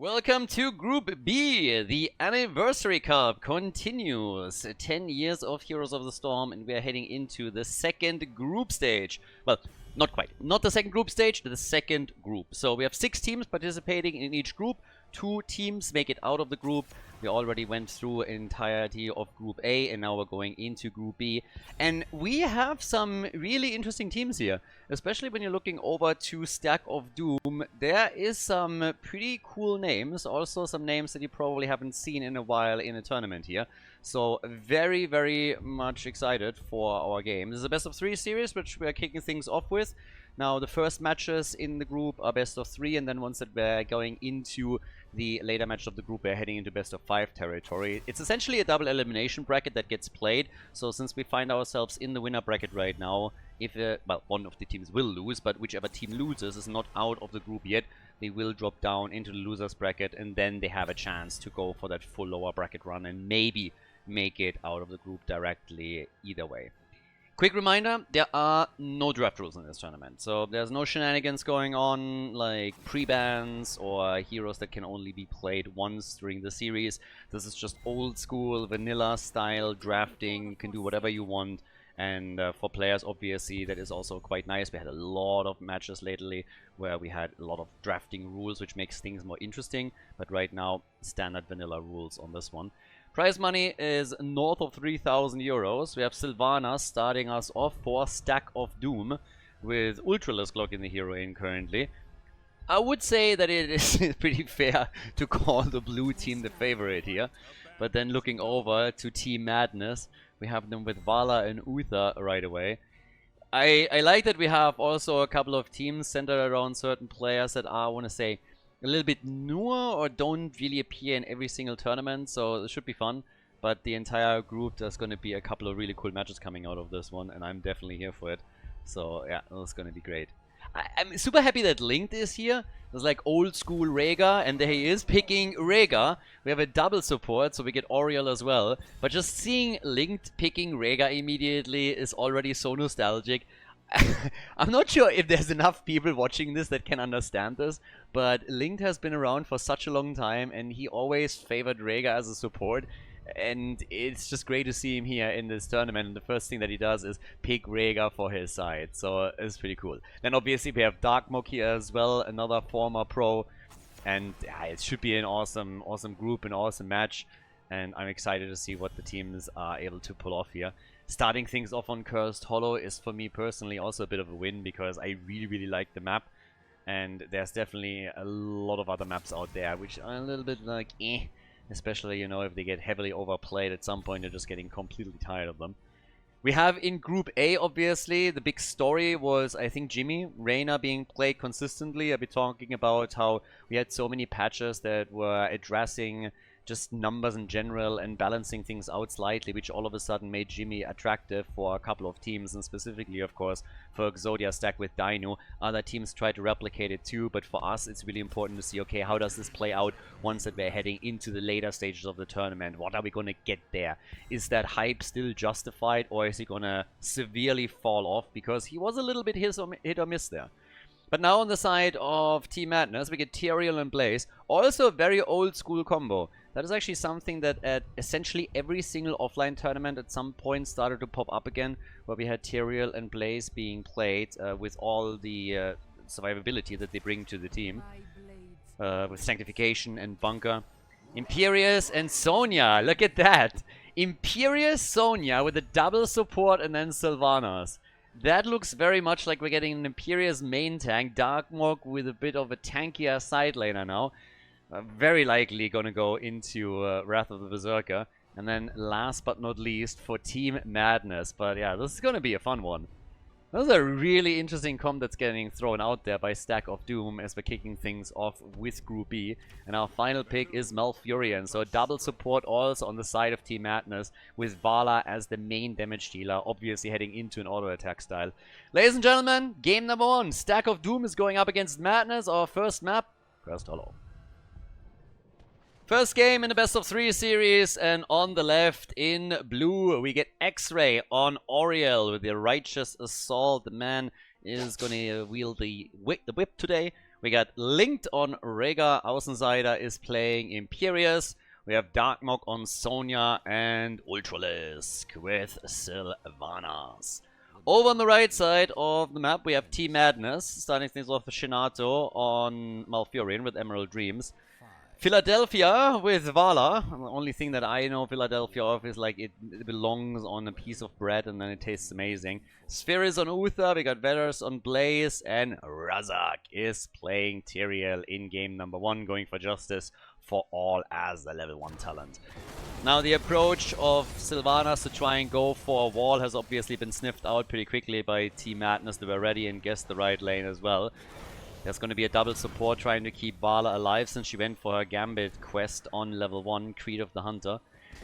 Welcome to Group B. The Anniversary Cup continues. 10 years of Heroes of the Storm, and we are heading into the second group stage. Well, not quite. Not the second group stage, the second group. So we have 6 teams participating in each group. 2 teams make it out of the group. We already went through entirety of Group A, and now we're going into Group B. And we have some really interesting teams here, especially when you're looking over to Stack of Doom. There is some pretty cool names, also some names that you probably haven't seen in a while in a tournament here. So very, very much excited for our game. This is a best of 3 series, which we are kicking things off with. Now, the first matches in the group are best of 3, and then once that we're going into the later match of the group, we're heading into best of 5 territory. It's essentially a double elimination bracket that gets played. So since we find ourselves in the winner bracket right now, if well, one of the teams will lose, but whichever team loses is not out of the group yet, they will drop down into the losers bracket, and then they have a chance to go for that full lower bracket run and maybe make it out of the group directly either way. Quick reminder, there are no draft rules in this tournament, so there's no shenanigans going on like pre-bans or heroes that can only be played once during the series. This is just old school vanilla style drafting. You can do whatever you want, and for players obviously that is also quite nice. We had a lot of matches lately where we had a lot of drafting rules, which makes things more interesting, but right now standard vanilla rules on this one. Prize money is north of 3,000 euros. We have Sylvana starting us off for Stack of Doom with Ultraless Clock in the hero in currently. I would say that it is pretty fair to call the blue team the favorite here. But then looking over to Team Madness, we have them with Vala and Uther right away. I like that we have also a couple of teams centered around certain players that are, I want to say, a little bit newer or don't really appear in every single tournament, so it should be fun. But the entire group, there's going to be a couple of really cool matches coming out of this one, and I'm definitely here for it. So yeah, it's going to be great. I'm super happy that Linked is here. There's like old school Rhaegar, and there he is picking Rhaegar. We have a double support, so we get Oriel as well. But just seeing Linked picking Rhaegar immediately is already so nostalgic. I'm not sure if there's enough people watching this that can understand this, but Linked has been around for such a long time, and he always favored Rhaegar as a support, and it's just great to see him here in this tournament, and the first thing that he does is pick Rhaegar for his side, so it's pretty cool. Then obviously we have Darkmok here as well, another former pro, and yeah, it should be an awesome group, an awesome match, and I'm excited to see what the teams are able to pull off here. Starting things off on Cursed Hollow is for me personally also a bit of a win, because I really like the map, and there's definitely a lot of other maps out there which are a little bit like especially, you know, if they get heavily overplayed at some point, you're just getting completely tired of them. We have in Group A, obviously, the big story was, I think, Jimmy, Reyna being played consistently. I'll be talking about how we had so many patches that were addressing just numbers in general and balancing things out slightly, which all of a sudden made Jimmy attractive for a couple of teams, and specifically, of course, for Exodia stack with Dino. Other teams try to replicate it too, but for us, it's really important to see, okay, how does this play out once that we're heading into the later stages of the tournament? What are we going to get there? Is that hype still justified, or is he going to severely fall off? Because he was a little bit hit or miss there. But now on the side of Team Madness, we get Tyrael and Blaze. Also a very old school combo. That is actually something that at essentially every single offline tournament at some point started to pop up again, where we had Tyrael and Blaze being played with all the survivability that they bring to the team. With Sanctification and Bunker. Imperius and Sonya, look at that! Imperius, Sonya with a double support and then Sylvanas. That looks very much like we're getting an Imperius main tank, Darkmok with a bit of a tankier side laner now. Very likely gonna go into Wrath of the Berserker. And then last but not least for Team Madness. But yeah, this is gonna be a fun one. This is a really interesting comp that's getting thrown out there by Stack of Doom as we're kicking things off with Group B. And our final pick is Malfurion. So a double support also on the side of Team Madness with Vala as the main damage dealer, obviously heading into an auto attack style. Ladies and gentlemen, game number 1. Stack of Doom is going up against Madness, our first map, Cursed Hollow. First game in the best of 3 series, and on the left in blue we get X-Ray on Oriel with the Righteous Assault. The man is going to wield the whip today We got Linked on Rhaegar. Außenseiter is playing Imperious. We have Darkmog on Sonya and Ultralisk with Sylvanas. Over on the right side of the map, we have Team Madness, starting things off with Shinato on Malfurion with Emerald Dreams. Philadelphia with Vala. The only thing that I know Philadelphia of is like it belongs on a piece of bread and then it tastes amazing. Sphere is on Uther, we got Vetters on Blaze, and Razak is playing Tyrael in game number 1, going for Justice for all as the level 1 talent. Now the approach of Sylvanas to try and go for a wall has obviously been sniffed out pretty quickly by Team Madness. They were ready and guessed the right lane as well. There's going to be a double support trying to keep Vala alive since she went for her Gambit quest on level 1, Creed of the Hunter.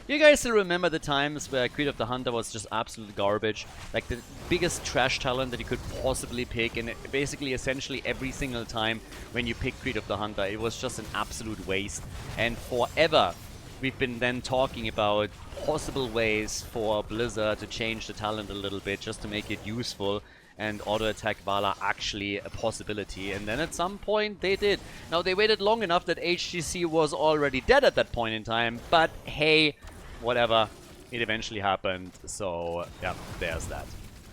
You guys still remember the times where Creed of the Hunter was just absolute garbage? Like the biggest trash talent that you could possibly pick, and basically essentially every single time when you pick Creed of the Hunter, it was just an absolute waste. And forever we've been then talking about possible ways for Blizzard to change the talent a little bit just to make it useful and auto-attack Vala actually a possibility. And then at some point they did. Now they waited long enough that HGC was already dead at that point in time, but hey, whatever, it eventually happened. So yeah, there's that.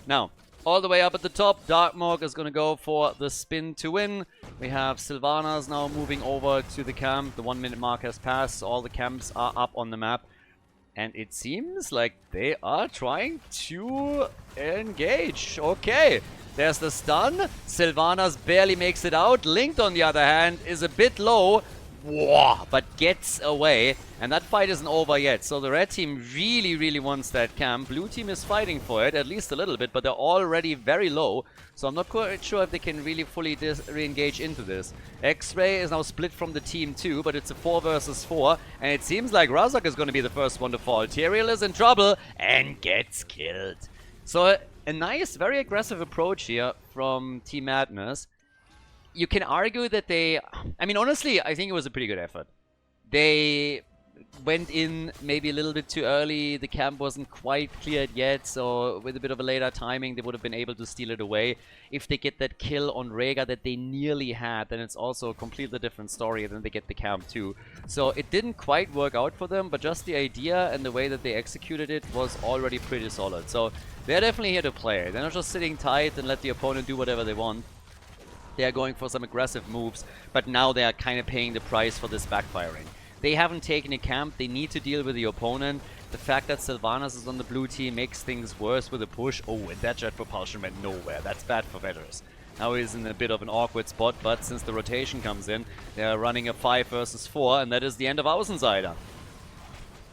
Now, all the way up at the top, Darkmog is going to go for the spin to win. We have Sylvanas now moving over to the camp. The 1 minute mark has passed, so all the camps are up on the map. And it seems like they are trying to engage. Okay, there's the stun. Sylvanas barely makes it out. Linked, on the other hand, is a bit low. Whoa, but gets away. And that fight isn't over yet. So the red team really wants that camp. Blue team is fighting for it, at least a little bit, but they're already very low. So I'm not quite sure if they can really fully re-engage into this. X-Ray is now split from the team too, but it's a 4 versus 4. And it seems like Razak is going to be the first one to fall. Tyrael is in trouble and gets killed. So a nice, very aggressive approach here from Team Madness. You can argue that they... I mean, honestly, I think it was a pretty good effort. They went in maybe a little bit too early. The camp wasn't quite cleared yet, so with a bit of a later timing, they would have been able to steal it away. If they get that kill on Rhaegar that they nearly had, then it's also a completely different story, then they get the camp too. So it didn't quite work out for them, but just the idea and the way that they executed it was already pretty solid. So they're definitely here to play. They're not just sitting tight and let the opponent do whatever they want. They are going for some aggressive moves, but now they are kind of paying the price for this backfiring. They haven't taken a camp, they need to deal with the opponent. The fact that Sylvanas is on the blue team makes things worse with a push. Oh, and that jet propulsion went nowhere. That's bad for Vetters. Now he's in a bit of an awkward spot, but since the rotation comes in, they're running a 5 versus 4, and that is the end of Außenseiter.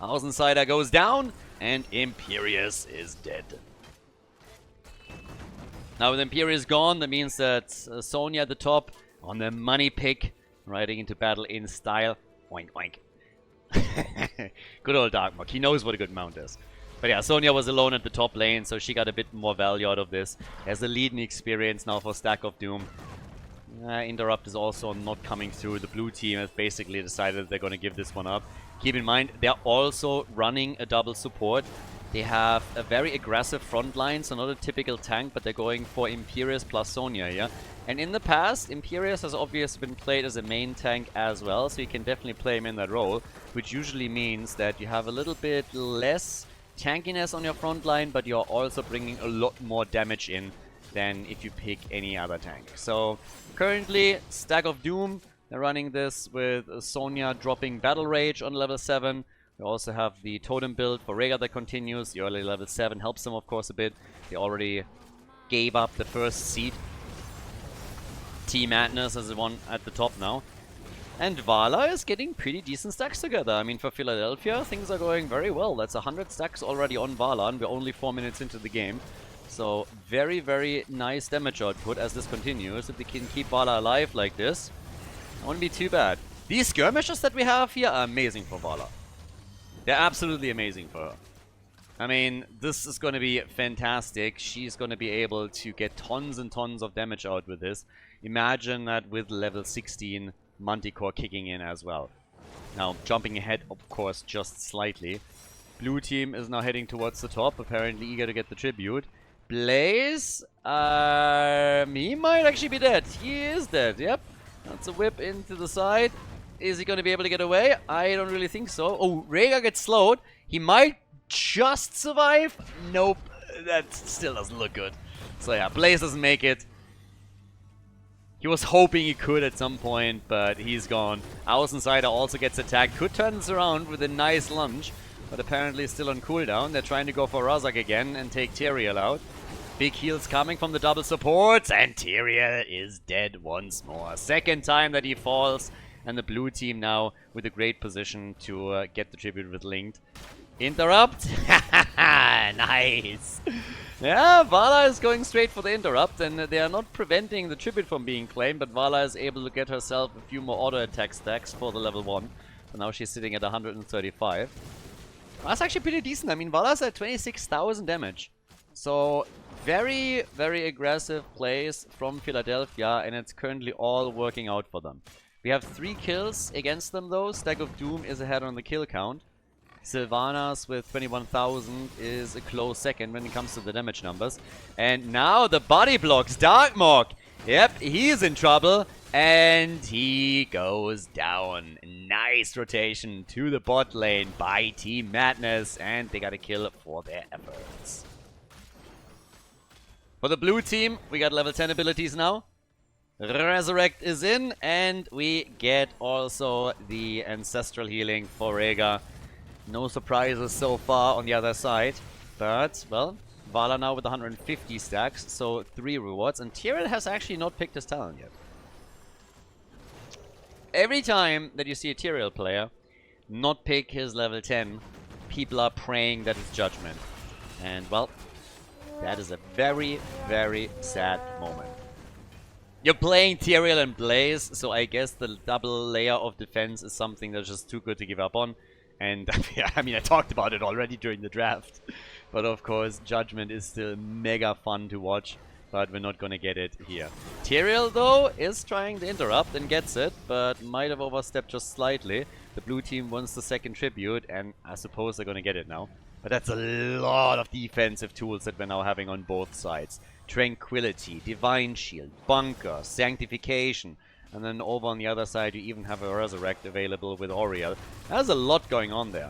Außenseiter goes down, and Imperious is dead. Now with Imperious gone, that means that Sonya at the top on the money pick, riding into battle in style. Oink, oink. Good old Darkmog. He knows what a good mount is. But yeah, Sonya was alone at the top lane, so she got a bit more value out of this. There's a leading experience now for Stack of Doom. Interrupt is also not coming through. The blue team has basically decided they're going to give this one up. Keep in mind, they're also running a double support. They have a very aggressive front line, so not a typical tank, but they're going for Imperious plus Sonya here. And in the past, Imperious has obviously been played as a main tank as well, so you can definitely play him in that role, which usually means that you have a little bit less tankiness on your front line, but you're also bringing a lot more damage in than if you pick any other tank. So currently, Stack of Doom, they're running this with Sonya dropping Battle Rage on level 7. We also have the totem build for Rhaegar that continues. The early level 7 helps them, of course, a bit. They already gave up the first seed. Team Madness is the one at the top now. And Vala is getting pretty decent stacks together. I mean, for Philadelphia, things are going very well. That's 100 stacks already on Vala, and we're only 4 minutes into the game. So, very nice damage output as this continues. If they can keep Vala alive like this, it won't be too bad. These skirmishes that we have here are amazing for Vala. They're absolutely amazing for her. I mean, this is going to be fantastic. She's going to be able to get tons and tons of damage out with this. Imagine that with level 16 Manticore kicking in as well. Now, jumping ahead, of course, just slightly. Blue team is now heading towards the top, apparently eager to get the tribute. Blaze, he might actually be dead. He is dead, yep. That's a whip into the side. Is he going to be able to get away? I don't really think so. Oh, Rhaegar gets slowed. He might just survive. Nope. That still doesn't look good. So yeah, Blaze doesn't make it. He was hoping he could at some point, but he's gone. Außenseiter also gets attacked. Could turn this around with a nice lunge, but apparently still on cooldown. They're trying to go for Razak again and take Tyrael out. Big heals coming from the double supports, and Tyrael is dead once more. Second time that he falls, and the blue team now with a great position to get the tribute with Linked. Interrupt! Nice! Yeah, Vala is going straight for the interrupt, and they are not preventing the tribute from being claimed, but Vala is able to get herself a few more auto attack stacks for the level 1. So now she's sitting at 135. That's actually pretty decent. I mean, Vala's at 26,000 damage. So, very, very aggressive plays from Philadelphia, and it's currently all working out for them. We have 3 kills against them though. Stack of Doom is ahead on the kill count. Sylvanas with 21,000 is a close second when it comes to the damage numbers. And now the body blocks. Darkmog! Yep, he's in trouble. And he goes down. Nice rotation to the bot lane by Team Madness. And they got a kill for their efforts. For the blue team, we got level 10 abilities now. Resurrect is in. And we get also the Ancestral Healing for Rhaegar. No surprises so far on the other side. But, well, Vala now with 150 stacks, so 3 rewards. And Tyrael has actually not picked his talent yet. Every time that you see a Tyrael player not pick his level 10, people are praying that it's Judgment. And, well, that is a very, very sad moment. You're playing Tyrael and Blaze, so I guess the double layer of defense is something that's just too good to give up on. And, I mean, I talked about it already during the draft. But, of course, Judgment is still mega fun to watch. But we're not gonna get it here. Tyrael, though, is trying to interrupt and gets it. But might have overstepped just slightly. The blue team wants the second tribute. And I suppose they're gonna get it now. But that's a lot of defensive tools that we're now having on both sides. Tranquility, Divine Shield, Bunker, Sanctification. And then over on the other side, you even have a Resurrect available with Auriel. There's a lot going on there.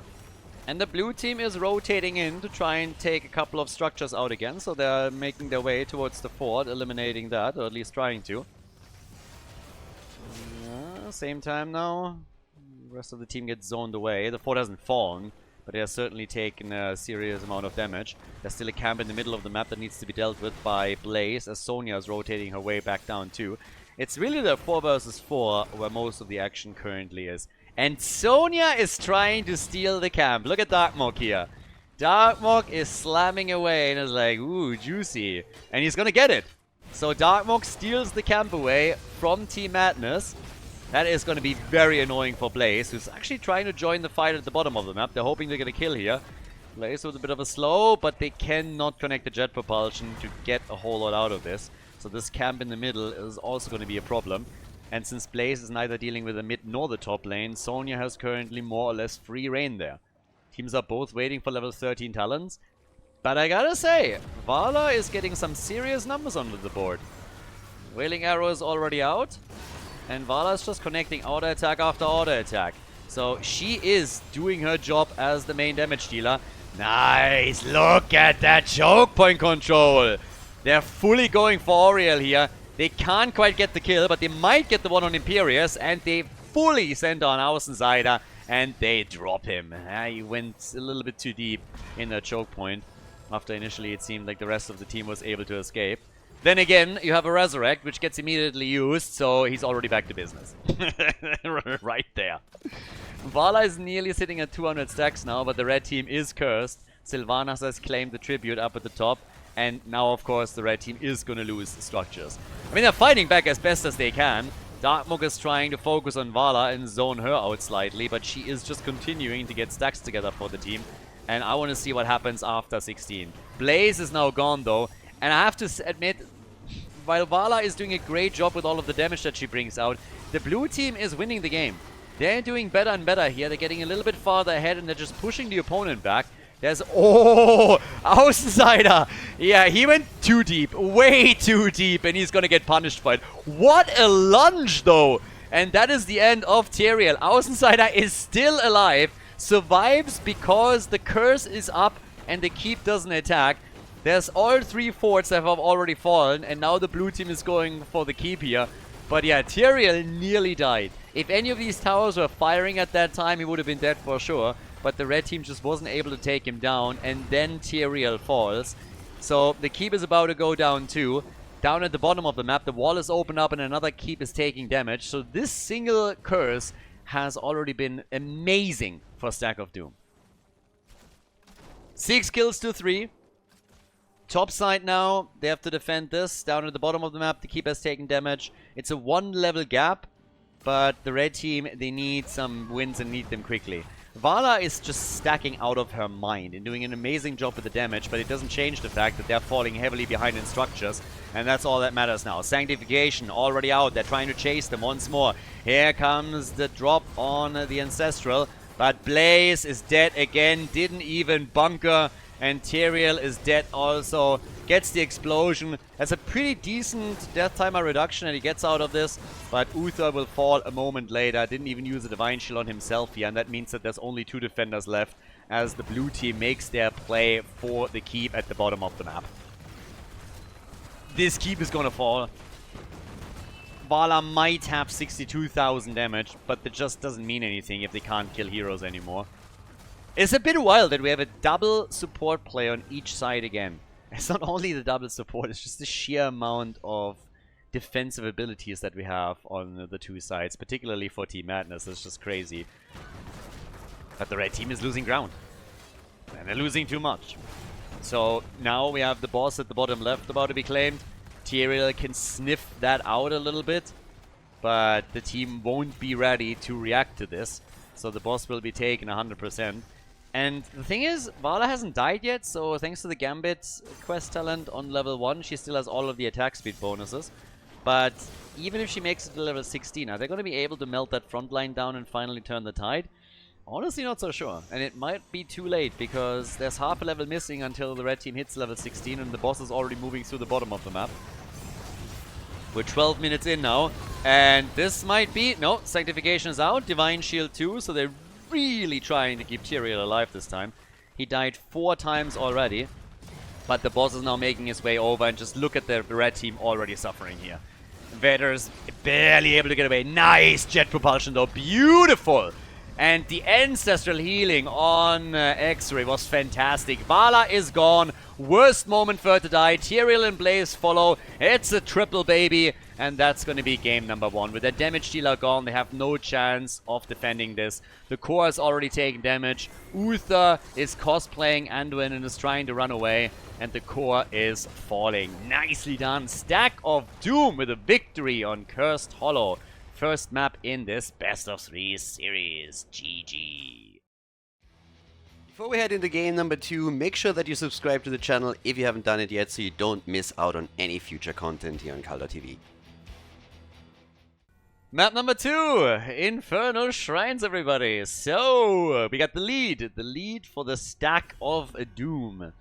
And the blue team is rotating in to try and take a couple of structures out again. So they're making their way towards the fort, eliminating that, or at least trying to. Same time now. The rest of the team gets zoned away. The fort hasn't fallen, but they have certainly taken a serious amount of damage. There's still a camp in the middle of the map that needs to be dealt with by Blaze, as Sonya is rotating her way back down too. It's really the 4 versus 4 where most of the action currently is. And Sonya is trying to steal the camp. Look at Darkmog here. Darkmog is slamming away and is like, ooh, juicy. And he's gonna get it. So Darkmog steals the camp away from Team Madness. That is gonna be very annoying for Blaze, who's actually trying to join the fight at the bottom of the map. They're hoping to get a kill here. Blaze with a bit of a slow, but they cannot connect the jet propulsion to get a whole lot out of this. So this camp in the middle is also going to be a problem. And since Blaze is neither dealing with the mid nor the top lane, Sonya has currently more or less free reign there. Teams are both waiting for level 13 talents. But I gotta say, Vala is getting some serious numbers onto the board. Wailing Arrow is already out. And Vala is just connecting auto attack after auto attack. So she is doing her job as the main damage dealer. Nice! Look at that choke point control! They're fully going for Auriel here. They can't quite get the kill, but they might get the one on Imperius. And they fully send on Außenseiter. And they drop him. He went a little bit too deep in that choke point. After initially it seemed like the rest of the team was able to escape. Then again, you have a Resurrect, which gets immediately used. So he's already back to business. Right there. Vala is nearly sitting at 200 stacks now, but the red team is cursed. Sylvanas has claimed the tribute up at the top. And now, of course, the red team is going to lose structures. I mean, they're fighting back as best as they can. Darkmog is trying to focus on Vala and zone her out slightly, but she is just continuing to get stacks together for the team. And I want to see what happens after 16. Blaze is now gone, though. And I have to admit, while Vala is doing a great job with all of the damage that she brings out, the blue team is winning the game. They're doing better and better here. They're getting a little bit farther ahead, and they're just pushing the opponent back. There's... Oh! Außenseiter! Yeah, he went too deep. Way too deep. And he's gonna get punished for it. What a lunge, though! And that is the end of Tyrael. Außenseiter is still alive. Survives because the curse is up and the keep doesn't attack. There's all 3 forts that have already fallen. And now the blue team is going for the keep here. But yeah, Tyrael nearly died. If any of these towers were firing at that time, he would have been dead for sure. But the red team just wasn't able to take him down, and then Tyrael falls. So the keep is about to go down too. Down at the bottom of the map, the wall is opened up and another keep is taking damage. So this single curse has already been amazing for Stack of Doom. 6 kills to 3. Top side now, they have to defend this. Down at the bottom of the map, the keep has taken damage. It's a 1 level gap, but the red team, they need some wins and need them quickly. Vala is just stacking out of her mind and doing an amazing job with the damage, but it doesn't change the fact that they're falling heavily behind in structures, and that's all that matters now. Sanctification already out. They're trying to chase them once more. Here comes the drop on the Ancestral, but Blaze is dead again, didn't even bunker, and Tyrael is dead also. Gets the explosion. Has a pretty decent death timer reduction and he gets out of this. But Uther will fall a moment later. Didn't even use a Divine Shield on himself here. And that means that there's only 2 defenders left as the blue team makes their play for the keep at the bottom of the map. This keep is gonna fall. Vala might have 62,000 damage, but that just doesn't mean anything if they can't kill heroes anymore. It's a bit wild that we have a double support player on each side again. It's not only the double support, it's just the sheer amount of defensive abilities that we have on the 2 sides, particularly for Team Madness. It's just crazy. But the red team is losing ground. And they're losing too much. So now we have the boss at the bottom left about to be claimed. Tyrael can sniff that out a little bit, but the team won't be ready to react to this. So the boss will be taken 100%. And the thing is, Vala hasn't died yet, so thanks to the Gambit quest talent on level 1, she still has all of the attack speed bonuses. But even if she makes it to level 16, are they going to be able to melt that front line down and finally turn the tide? Honestly, not so sure. And it might be too late, because there's half a level missing until the red team hits level 16, and the boss is already moving through the bottom of the map. We're 12 minutes in now, and this might be... No, Sanctification is out, Divine Shield too, so they're really trying to keep Tyrael alive this time. He died 4 times already, but the boss is now making his way over, and just look at the red team already suffering here. Vader's barely able to get away. Nice jet propulsion though, beautiful! And the ancestral healing on X-Ray was fantastic. Vala is gone. Worst moment for her to die. Tyrael and Blaze follow. It's a triple, baby. And that's going to be game number 1. With their damage dealer gone, they have no chance of defending this. The core has already taken damage. Uther is cosplaying Anduin and is trying to run away. And the core is falling. Nicely done. Stack of Doom with a victory on Cursed Hollow. First map in this best of 3 series. GG. Before we head into game number 2, make sure that you subscribe to the channel if you haven't done it yet so you don't miss out on any future content here on Khaldor TV. Map number 2, Infernal Shrines, everybody. So, we got the lead for the Stack of Doom.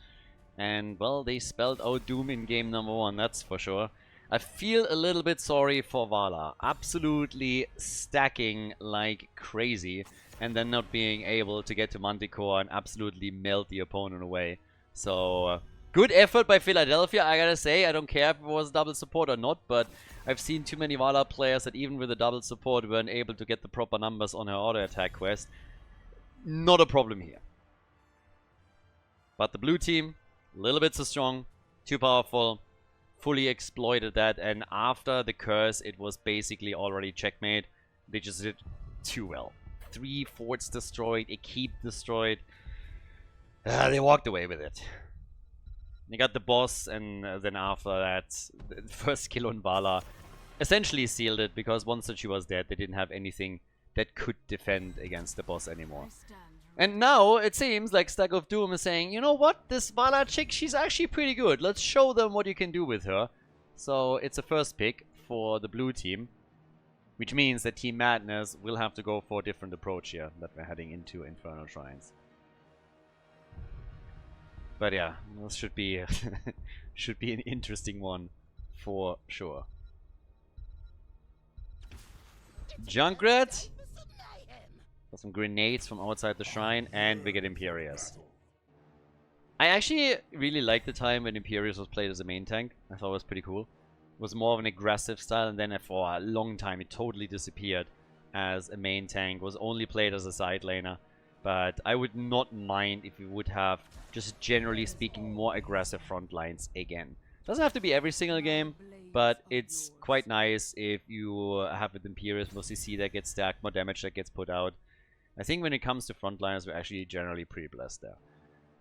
And, well, they spelled out Doom in game number 1, that's for sure. I feel a little bit sorry for Vala. Absolutely stacking like crazy. And then not being able to get to Manticore and absolutely melt the opponent away. So, good effort by Philadelphia, I gotta say. I don't care if it was double support or not, but I've seen too many Vala players that even with a double support weren't able to get the proper numbers on her auto attack quest. Not a problem here. But the blue team, a little bit too strong, too powerful. Fully exploited that, and after the curse it was basically already checkmate. They just did too well. 3 forts destroyed, a keep destroyed. They walked away with it. They got the boss, and then after that, the first kill on Vala essentially sealed it, because once that she was dead, they didn't have anything that could defend against the boss anymore. And now, it seems like Stack of Doom is saying, you know what, this Vala chick, she's actually pretty good. Let's show them what you can do with her. So, it's a first pick for the blue team. Which means that Team Madness will have to go for a different approach here that we're heading into Infernal Shrines. But yeah, this should be should be an interesting one for sure. Junkrat. Got some grenades from outside the shrine, and we get Imperius. I actually really liked the time when Imperius was played as a main tank. I thought it was pretty cool. It was more of an aggressive style, and then for a long time it totally disappeared as a main tank. Was only played as a side laner. But I would not mind if we would have, just generally speaking, more aggressive front lines again. Doesn't have to be every single game, but it's quite nice if you have with Imperius more CC that gets stacked, more damage that gets put out. I think when it comes to front liners, we're actually generally pretty blessed there.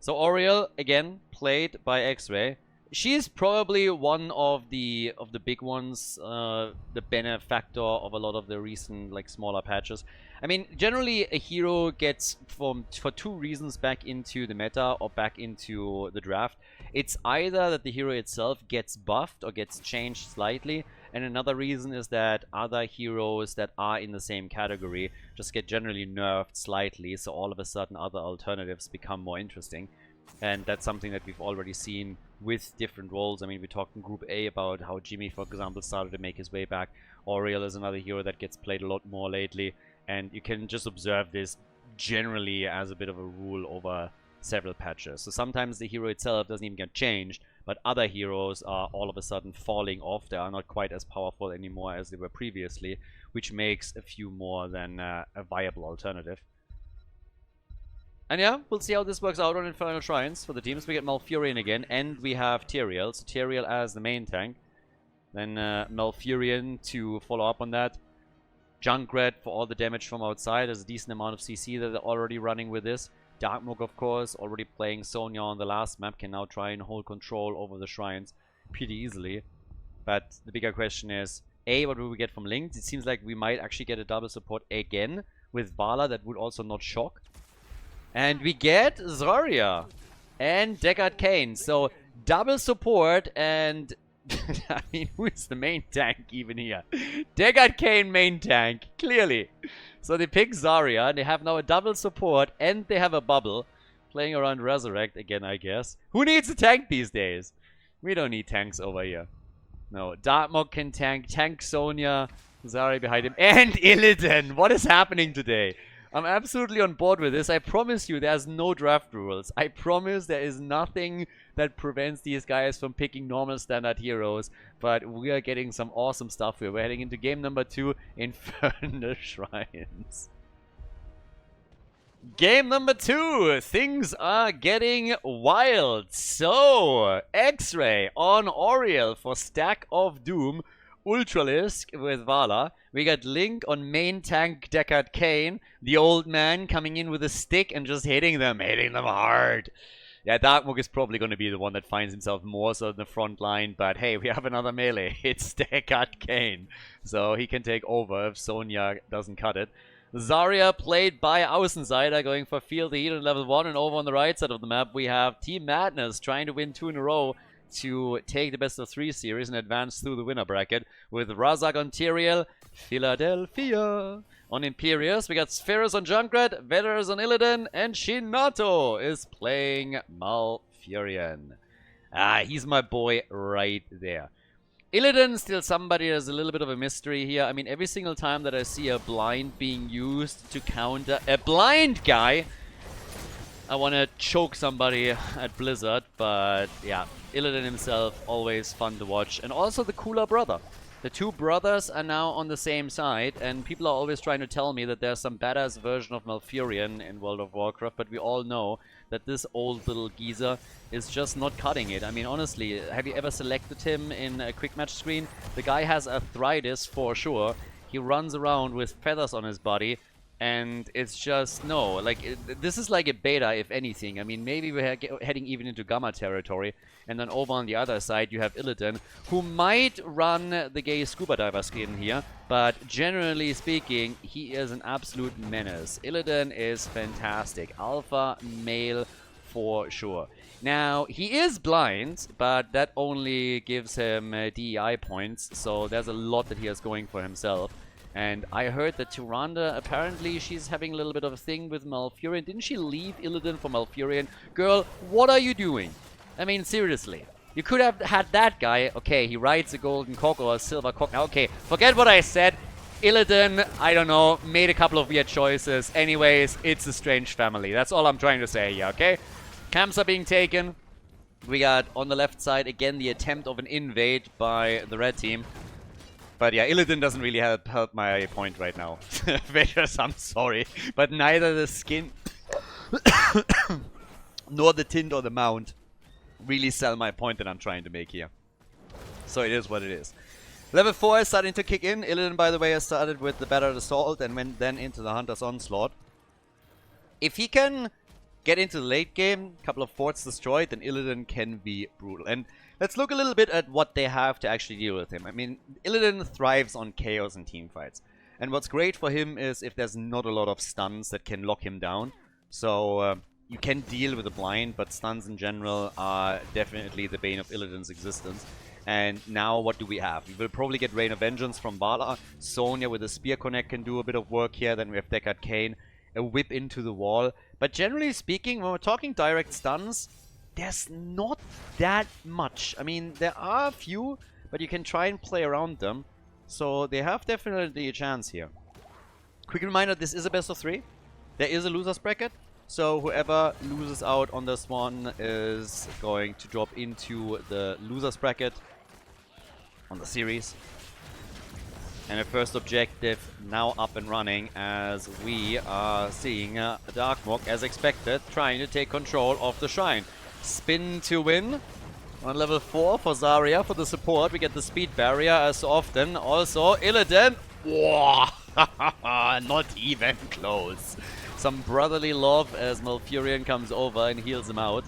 So Oriel, again, played by X-Ray. She's probably one of the big ones, the benefactor of a lot of the recent like smaller patches. I mean, generally a hero gets for two reasons back into the meta or back into the draft. It's either that the hero itself gets buffed or gets changed slightly, and another reason is that other heroes that are in the same category just get generally nerfed slightly, so all of a sudden other alternatives become more interesting. And that's something that we've already seen with different roles. I mean, we talked in Group A about how Jimmy, for example, started to make his way back. Oriel is another hero that gets played a lot more lately. And you can just observe this generally as a bit of a rule over several patches. So sometimes the hero itself doesn't even get changed, but other heroes are all of a sudden falling off. They are not quite as powerful anymore as they were previously, which makes a few more than a viable alternative. And yeah, we'll see how this works out on Infernal Shrines for the teams. We get Malfurion again, and we have Tyrael. So Tyrael as the main tank. Then Malfurion to follow up on that. Junkrat for all the damage from outside. There's a decent amount of CC that they're already running with this. Darkmook, of course, already playing Sonya on the last map, can now try and hold control over the shrines pretty easily. But the bigger question is, A, what will we get from Link? It seems like we might actually get a double support again with Vala. That would also not shock. And we get Zarya and Deckard Cain. So double support and... I mean, who is the main tank even here? Deckard Cain main tank, clearly. So they pick Zarya, and they have now a double support, and they have a bubble. Playing around Resurrect again, I guess. Who needs a tank these days? We don't need tanks over here. No, Darkmook can tank Sonya, Zarya behind him, and Illidan. What is happening today? I'm absolutely on board with this. I promise you there's no draft rules. I promise there is nothing that prevents these guys from picking normal standard heroes. But we are getting some awesome stuff here. We're heading into game number 2, Infernal Shrines. Game number 2. Things are getting wild. So, X-Ray on Oriel for Stack of Doom. Ultralisk with Vala. We got Link on main tank Deckard Cain. The old man coming in with a stick and just hitting them hard. Yeah, Darkmook is probably going to be the one that finds himself more so in the front line. But hey, we have another melee. It's Deckard Cain. So he can take over if Sonya doesn't cut it. Zarya played by Außenseiter going for Feel the Heat on level 1. And over on the right side of the map we have Team Madness trying to win 2 in a row to take the best of 3 series and advance through the winner bracket with Razak on Tyrael, Philadelphia on Imperius. We got Spheros on Junkrat, Veterans on Illidan, and Shinato is playing Malfurion. Ah, he's my boy right there. Illidan still somebody that's a little bit of a mystery here. I mean, every single time that I see a blind being used to counter a blind guy, I want to choke somebody at Blizzard, but yeah, Illidan himself, always fun to watch. And also the cooler brother. The 2 brothers are now on the same side, and people are always trying to tell me that there's some badass version of Malfurion in World of Warcraft, but we all know that this old little geezer is just not cutting it. I mean, honestly, have you ever selected him in a quick match screen? The guy has arthritis for sure. He runs around with feathers on his body. And it's just, no, like, this is like a beta, if anything. I mean, maybe we're heading even into Gamma territory. And then over on the other side, you have Illidan, who might run the gay scuba diver skin here. But generally speaking, he is an absolute menace. Illidan is fantastic. Alpha male for sure. Now, he is blind, but that only gives him DEI points. So there's a lot that he has going for himself. And I heard that Tyrande, apparently she's having a little bit of a thing with Malfurion. Didn't she leave Illidan for Malfurion? Girl, what are you doing? I mean, seriously. You could have had that guy. Okay, he rides a golden cock or a silver cock. Okay, forget what I said. Illidan, I don't know, made a couple of weird choices. Anyways, it's a strange family. That's all I'm trying to say here, okay? Camps are being taken. We got, on the left side, again, the attempt of an invade by the red team. But yeah, Illidan doesn't really help my point right now. Vegas, I'm sorry. But neither the skin, nor the tint or the mount really sell my point that I'm trying to make here. So it is what it is. Level 4 is starting to kick in. Illidan, by the way, has started with the Battered Assault and went then into the Hunter's Onslaught. If he can get into the late game, a couple of forts destroyed, then Illidan can be brutal. And let's look a little bit at what they have to actually deal with him. I mean, Illidan thrives on chaos and team fights. And what's great for him is if there's not a lot of stuns that can lock him down. So you can deal with the blind, but stuns in general are definitely the bane of Illidan's existence. And now what do we have? We will probably get Rain of Vengeance from Vala. Sonya with a Spear Connect can do a bit of work here. Then we have Deckard Cain, a whip into the wall. But generally speaking, when we're talking direct stuns, there's not that much. I mean, there are a few, but you can try and play around them. So they have definitely a chance here. Quick reminder, this is a best of 3. There is a loser's bracket. So whoever loses out on this one is going to drop into the loser's bracket on the series. And the first objective now up and running as we are seeing Darkmok, as expected, trying to take control of the shrine. Spin to win on level 4 for Zarya for the support. We get the speed barrier as often. Also Illidan. Whoa! Not even close. Some brotherly love as Malfurion comes over and heals him out.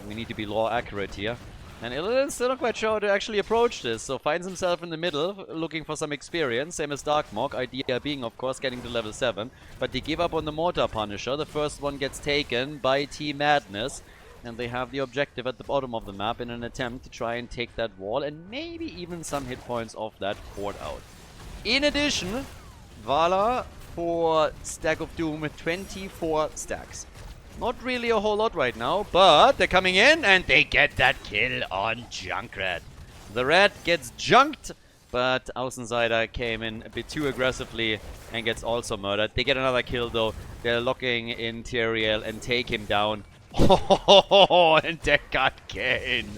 We need to be lore accurate here. And Illidan's still not quite sure how to actually approach this, so finds himself in the middle, looking for some experience, same as Darkmok, idea being, of course, getting to level 7. But they give up on the Mortar Punisher. The first one gets taken by Team Madness, and they have the objective at the bottom of the map in an attempt to try and take that wall, and maybe even some hit points off that fort out. In addition, Vala for Stack of Doom with 24 stacks. Not really a whole lot right now, but they're coming in and they get that kill on Junkrat. The red gets junked, but Außenseiter came in a bit too aggressively and gets also murdered. They get another kill though. They're locking in Tyrael and take him down. Oh, and Deckard Cain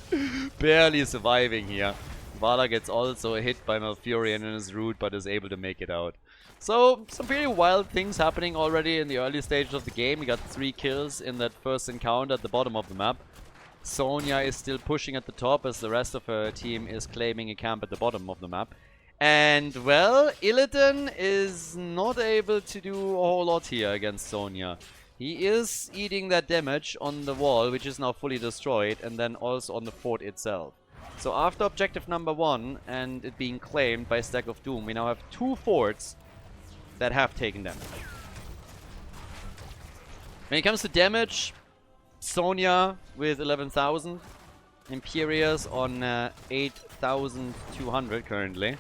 barely surviving here. Vala gets also hit by Malfurion in his route, but is able to make it out. So, some pretty wild things happening already in the early stages of the game. We got 3 kills in that first encounter at the bottom of the map. Sonya is still pushing at the top as the rest of her team is claiming a camp at the bottom of the map. And, well, Illidan is not able to do a whole lot here against Sonya. He is eating that damage on the wall, which is now fully destroyed, and then also on the fort itself. So after objective number 1 and it being claimed by Stack of Doom, we now have 2 forts that have taken damage. When it comes to damage, Sonya with 11,000, Imperius on 8,200 currently.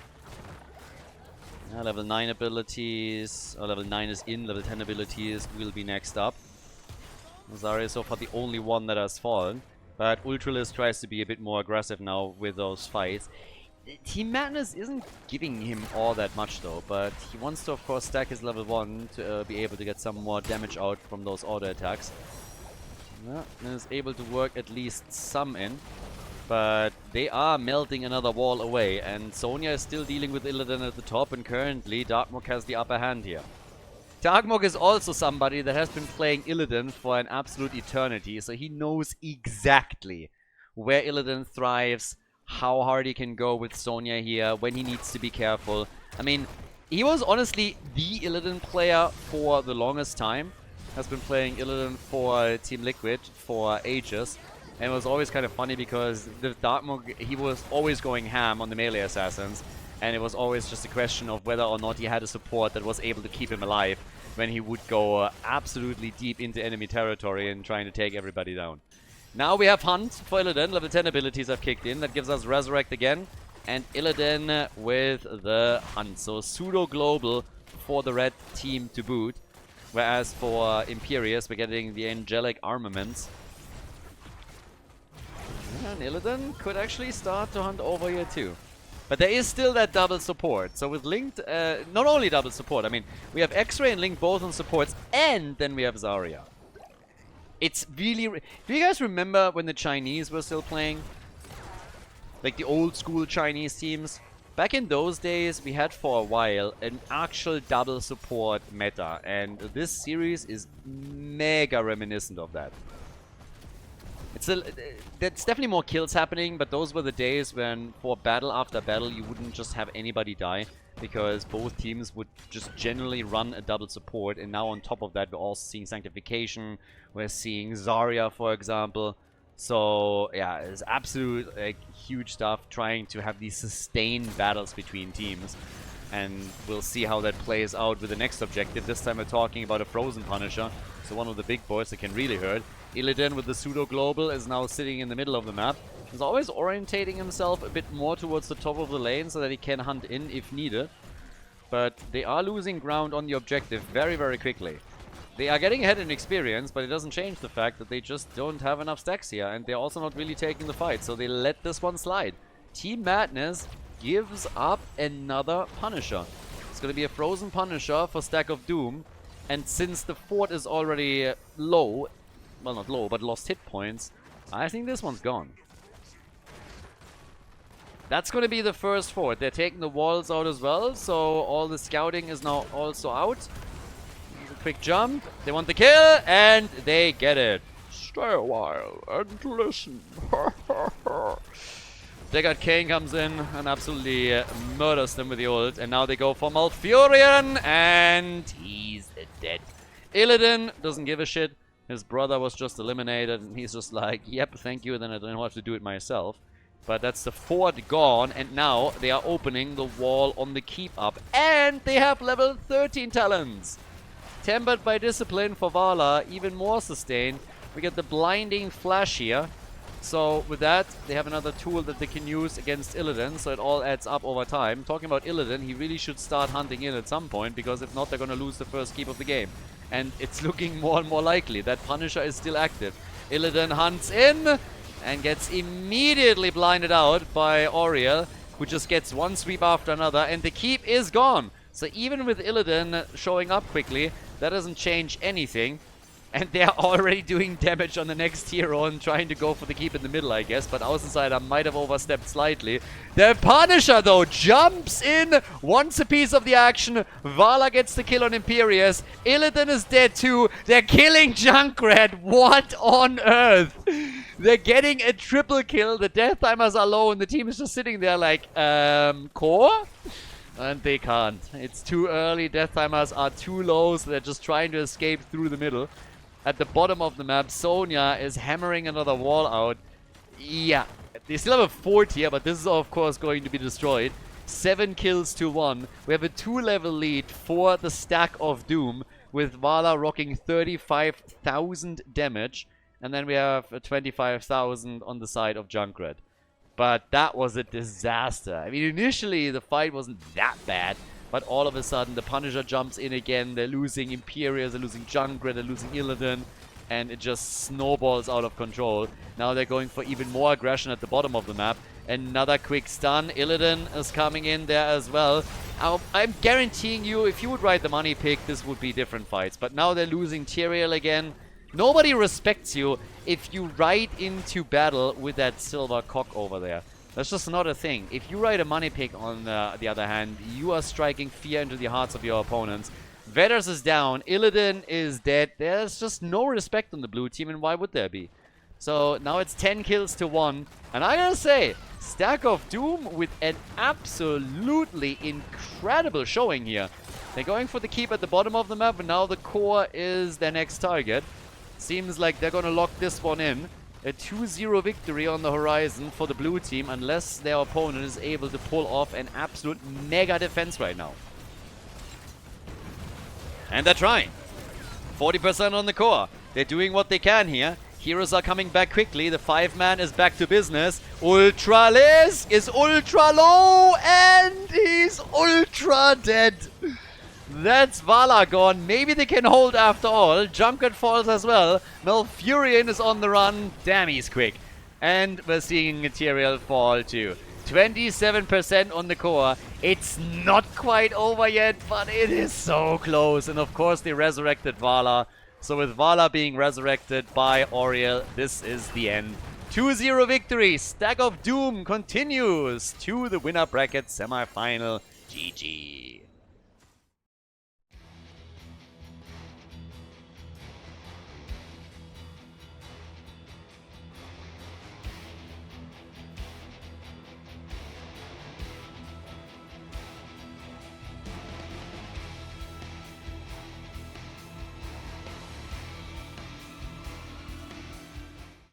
Level 9 abilities, level 9 is in, level 10 abilities will be next up. Zarya is so far the only one that has fallen, but Ultralis tries to be a bit more aggressive now with those fights. Team Madness isn't giving him all that much though, but he wants to of course stack his level 1 to be able to get some more damage out from those auto attacks. Yeah, and is able to work at least some in, but they are melting another wall away, and Sonya is still dealing with Illidan at the top, and currently Darkmok has the upper hand here. Darkmok is also somebody that has been playing Illidan for an absolute eternity, so he knows exactly where Illidan thrives, how hard he can go with Sonya here, when he needs to be careful. I mean, he was honestly the Illidan player for the longest time. Has been playing Illidan for Team Liquid for ages. And it was always kind of funny because the Darkmok, he was always going ham on the melee assassins. And it was always just a question of whether or not he had a support that was able to keep him alive when he would go absolutely deep into enemy territory and trying to take everybody down. Now we have Hunt for Illidan. Level 10 abilities have kicked in. That gives us Resurrect again. and Illidan with the hunt. So pseudo global for the red team to boot. Whereas for Imperius, we're getting the angelic armaments. And Illidan could actually start to hunt over here too. But there is still that double support. So with Linked, not only double support, I mean, we have X-Ray and Link both on supports, and then we have Zarya. It's really... Do you guys remember when the Chinese were still playing? Like the old school Chinese teams? Back in those days, we had for a while an actual double support meta. And this series is mega reminiscent of that. There's definitely more kills happening, but those were the days when for battle after battle you wouldn't just have anybody die, because both teams would just generally run a double support. And now on top of that, we're also seeing Sanctification, we're seeing Zarya, for example. So yeah, it's absolute like huge stuff, trying to have these sustained battles between teams. And we'll see how that plays out with the next objective. This time we're talking about a Frozen Punisher, so one of the big boys that can really hurt. Illidan with the pseudo-global is now sitting in the middle of the map. He's always orientating himself a bit more towards the top of the lane so that he can hunt in if needed. But they are losing ground on the objective very, very quickly. They are getting ahead in experience, but it doesn't change the fact that they just don't have enough stacks here. And they're also not really taking the fight, so they let this one slide. Team Madness gives up another Punisher. It's going to be a Frozen Punisher for Stack of Doom. And since the fort is already low, well, not low, but lost hit points, I think this one's gone. That's going to be the first fort. They're taking the walls out as well, so all the scouting is now also out. Quick jump. They want the kill, and they get it. Stay a while and listen. Deckard Cain comes in and absolutely murders them with the ult, and now they go for Malfurion, and he's dead. Illidan doesn't give a shit. His brother was just eliminated, and he's just like, yep, thank you, then I don't have to do it myself. But that's the fort gone, and now they are opening the wall on the keep up. And they have level 13 talents. Tempered by Discipline for Vala, even more sustained. We get the Blinding Flash here. So with that, they have another tool that they can use against Illidan, so it all adds up over time. Talking about Illidan, he really should start hunting in at some point, because if not, they're going to lose the first keep of the game. And it's looking more and more likely. That Punisher is still active. Illidan hunts in and gets immediately blinded out by Auriel, who just gets one sweep after another, and the keep is gone. So even with Illidan showing up quickly, that doesn't change anything. And they're already doing damage on the next hero and trying to go for the keep in the middle, I guess. But Außenseiter might have overstepped slightly. The Punisher, though, jumps in, wants a piece of the action. Vala gets the kill on Imperius. Illidan is dead too. They're killing Junkrat. What on earth? They're getting a triple kill. The death timers are low and the team is just sitting there like, core? And they can't. It's too early. Death timers are too low, so they're just trying to escape through the middle. At the bottom of the map, Sonya is hammering another wall out. Yeah, they still have a fort here, but this is of course going to be destroyed. 7 kills to 1. We have a 2-level lead for the Stack of Doom, with Vala rocking 35,000 damage. And then we have 25,000 on the side of Junkrat. But that was a disaster. I mean, initially the fight wasn't that bad. But all of a sudden, the Punisher jumps in again. They're losing Imperius, they're losing Junkrat, they're losing Illidan. And it just snowballs out of control. Now they're going for even more aggression at the bottom of the map. Another quick stun. Illidan is coming in there as well. I'm guaranteeing you, if you would write the money pick, this would be different fights. But now they're losing Tyrael again. Nobody respects you if you ride into battle with that silver cock over there. That's just not a thing. If you write a money pick, on the other hand, you are striking fear into the hearts of your opponents. Vetters is down. Illidan is dead. There's just no respect on the blue team, and why would there be? So now it's 10 kills to 1. And I gotta say, Stack of Doom with an absolutely incredible showing here. They're going for the keep at the bottom of the map, and now the core is their next target. Seems like they're gonna lock this one in. A 2-0 victory on the horizon for the blue team, unless their opponent is able to pull off an absolute mega defense right now. And they're trying. 40% on the core. They're doing what they can here. Heroes are coming back quickly. The 5-man is back to business. Ultralisk is ultra low and he's ultra dead. That's Vala gone. Maybe they can hold after all. Junkrat falls as well. Malfurion is on the run. Damn, he's quick. And we're seeing Material fall too. 27% on the core. It's not quite over yet, but it is so close. And of course they resurrected Vala. So with Vala being resurrected by Oriel, this is the end. 2-0 victory. Stack of Doom continues to the winner bracket semi-final. GG.